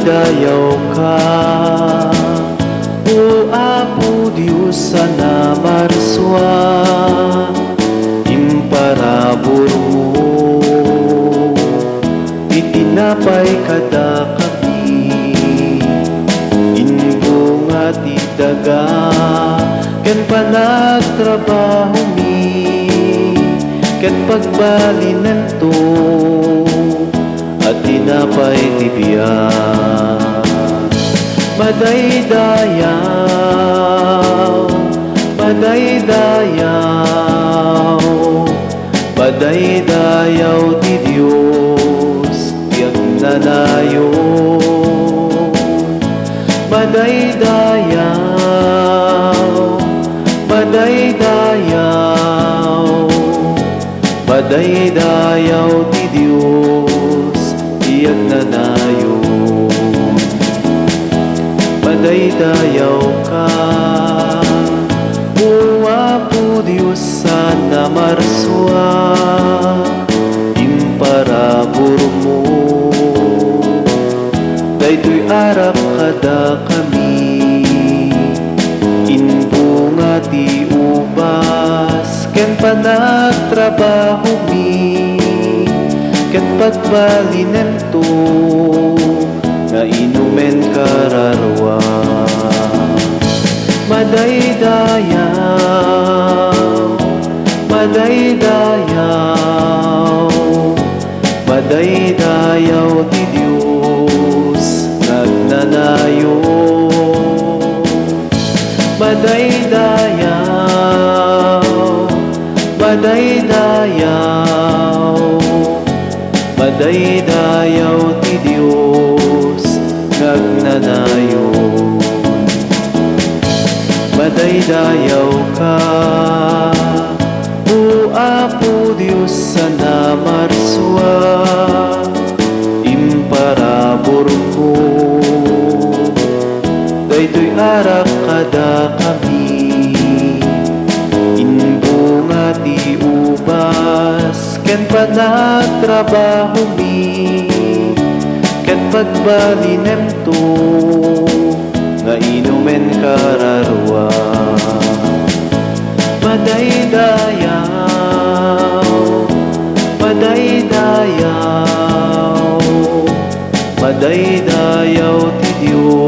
Madaydayaw ka, o Apo Diyos sana marswa, imparabor mo, itinapay kada kami, inbong at itaga, ken panagtrabaho mi, ken pagbalinan to, at tinapay tibiyan. Madaydayaw, madaydayaw, madaydayaw ti Diyos, tiyak nanayo. Madaydayaw, madaydayaw, madaydayaw ti Diyos, tiyak nanayo. Madaydayaw ka, o Apo Diyos sana marswa, imparabor mo, daytoy arap kada kami, inbunga ti ubas, ken panagtrabaho mi, ken pagbalinan to, nga inumen kararwa. Madaydayaw, madaydayaw, madaydayaw ti Diyos nagnanayo. Madaydayaw, madaydayaw, madaydayaw ti Diyos nagnanayo. Madaydayaw ka, o Apo Diyos sana marswa, imparabor ko, daytoy arak kada kami, inbunga ti ubas, ken panagtrabaho mi, ken pagbalinan to, nga inumen kararwa. Madaydayaw, madaydayaw, madaydayaw ti Diyos